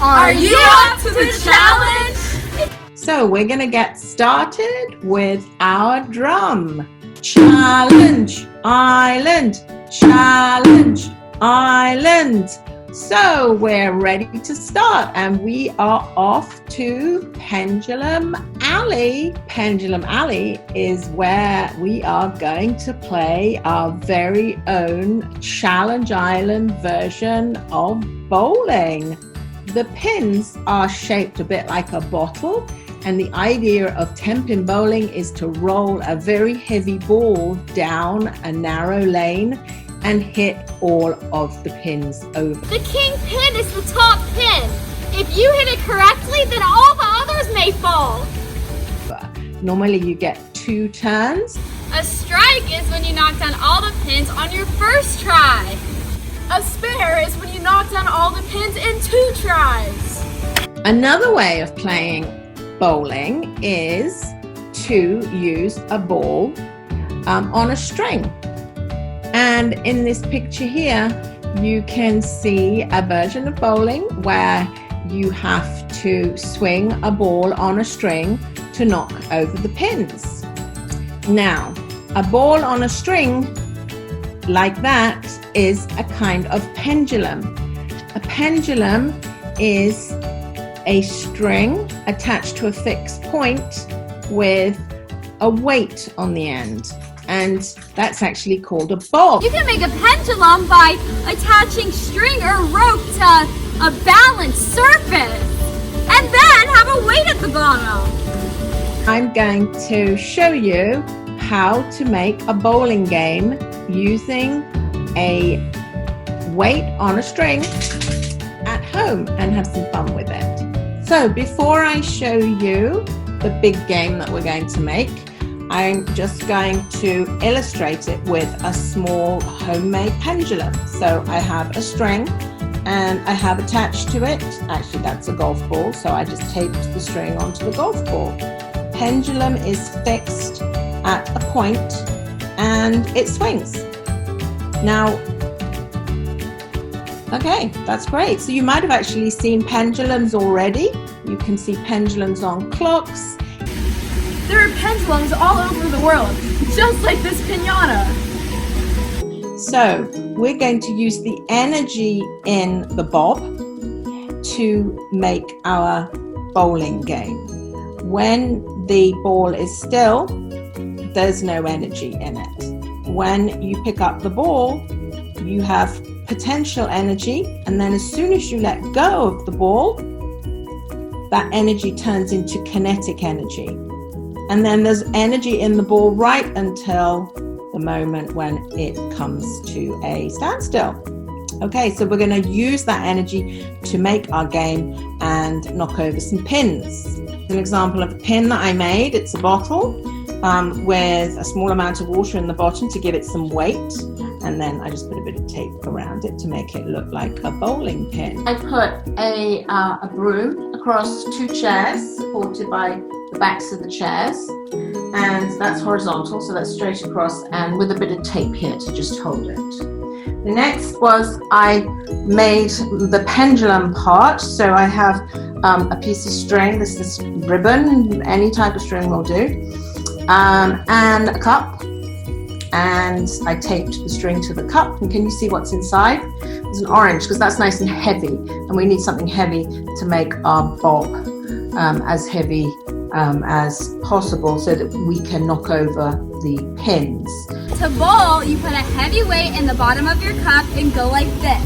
Are you up to the challenge? So we're going to get started with our drum. Challenge, island, challenge, island. So we're ready to start and we are off to Pendulum Alley. Pendulum Alley is where we are going to play our very own Challenge Island version of bowling. The pins are shaped a bit like a bottle, and the idea of 10-pin bowling is to roll a very heavy ball down a narrow lane and hit all of the pins over. The king pin is the top pin. If you hit it correctly, then all the others may fall. Normally you get 2 turns. A strike is when you knock down all the pins on your first try. A spare is when you knock down all the pins in 2 tries. Another way of playing bowling is to use a ball on a string. And in this picture here, you can see a version of bowling where you have to swing a ball on a string to knock over the pins. Now, a ball on a string like that is a kind of pendulum. A pendulum is a string attached to a fixed point with a weight on the end, and that's actually called a bob. You can make a pendulum by attaching string or rope to a balanced surface and then have a weight at the bottom. I'm going to show you how to make a bowling game using a weight on a string at home and have some fun with it. So before I show you the big game that we're going to make, I'm just going to illustrate it with a small homemade pendulum. So I have a string and I have attached to it, actually that's a golf ball, so I just taped the string onto the golf ball. Pendulum is fixed at a point and it swings. Now, okay, that's great. So you might have actually seen pendulums already. You can see pendulums on clocks. There are pendulums all over the world, just like this piñata. So we're going to use the energy in the bob to make our bowling game. When the ball is still, there's no energy in it. When you pick up the ball, you have potential energy, and then as soon as you let go of the ball, that energy turns into kinetic energy. And then there's energy in the ball right until the moment when it comes to a standstill. Okay, so we're going to use that energy to make our game and knock over some pins. An example of a pin that I made, it's a bottle with a small amount of water in the bottom to give it some weight, and then I just put a bit of tape around it to make it look like a bowling pin. I put a broom across 2 chairs supported by the backs of the chairs, and that's horizontal, so that's straight across, and with a bit of tape here to just hold it. The next was I made the pendulum part, so I have a piece of string, this is ribbon, any type of string will do, and a cup, and I taped the string to the cup, and can you see what's inside? There's an orange, because that's nice and heavy, and we need something heavy to make our bob as heavy as possible so that we can knock over the pins. To bowl, you put a heavy weight in the bottom of your cup and go like this.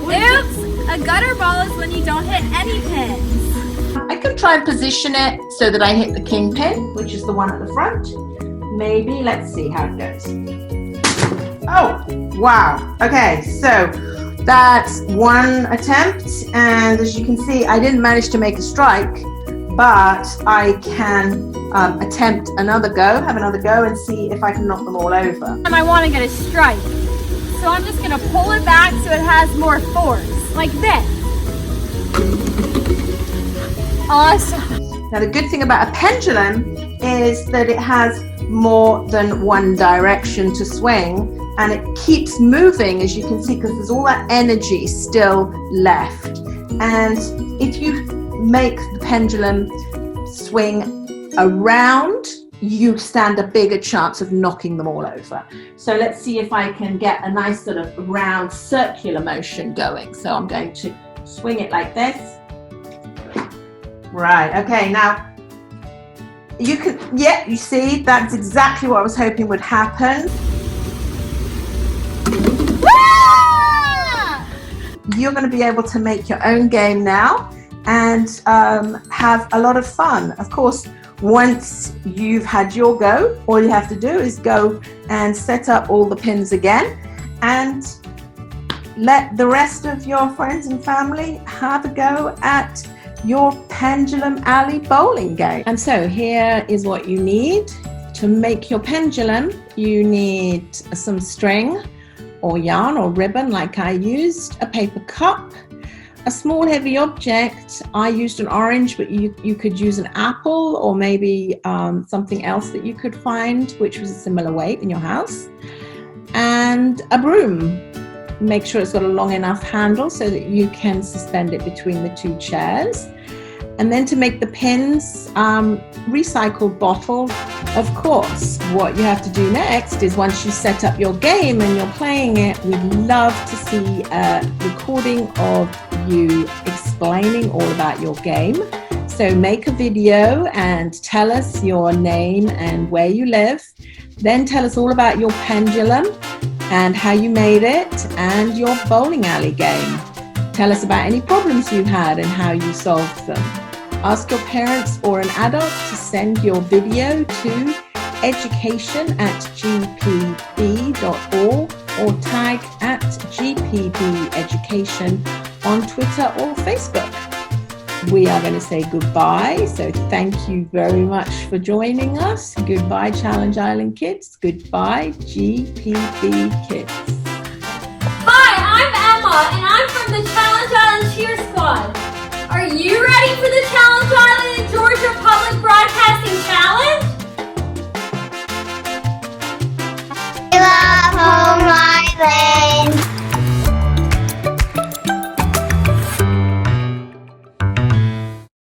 Oops! A gutter ball is when you don't hit any pins. I could try and position it so that I hit the king pin, which is the one at the front. Maybe, let's see how it goes. Oh, wow. Okay, so that's one attempt, and as you can see, I didn't manage to make a strike, but I can attempt another go, have another go, and see if I can knock them all over. And I want to get a strike, so I'm just going to pull it back so it has more force, like this. Awesome. Now the good thing about a pendulum is that it has more than one direction to swing, and it keeps moving, as you can see, because there's all that energy still left. And if you make the pendulum swing around, you stand a bigger chance of knocking them all over. So let's see if I can get a nice sort of round circular motion going. So I'm going to swing it like this. Right, okay, now you can, yeah, you see, that's exactly what I was hoping would happen. You're going to be able to make your own game now and have a lot of fun. Of course, once you've had your go, all you have to do is go and set up all the pins again and let the rest of your friends and family have a go at your Pendulum Alley bowling game. And so here is what you need to make your pendulum. You need some string or yarn or ribbon like I used, a paper cup, a small heavy object. I used an orange, but you could use an apple or maybe something else that you could find which was a similar weight in your house, and a broom. Make sure it's got a long enough handle so that you can suspend it between the two chairs. And then to make the pins, recycled bottle. Of course, what you have to do next is once you set up your game and you're playing it, we'd love to see a recording of you explaining all about your game. So make a video and tell us your name and where you live. Then tell us all about your pendulum and how you made it and your bowling alley game. Tell us about any problems you had and how you solved them. Ask your parents or an adult to send your video to education@gpb.org or tag @gpbeducation on Twitter or Facebook. We are going to say goodbye, so thank you very much for joining us. Goodbye, Challenge Island kids. Goodbye, GPB kids. Hi, I'm Emma, and I'm from the Challenge Island Cheer Squad. Are you ready for the Challenge Island and Georgia Public Broadcasting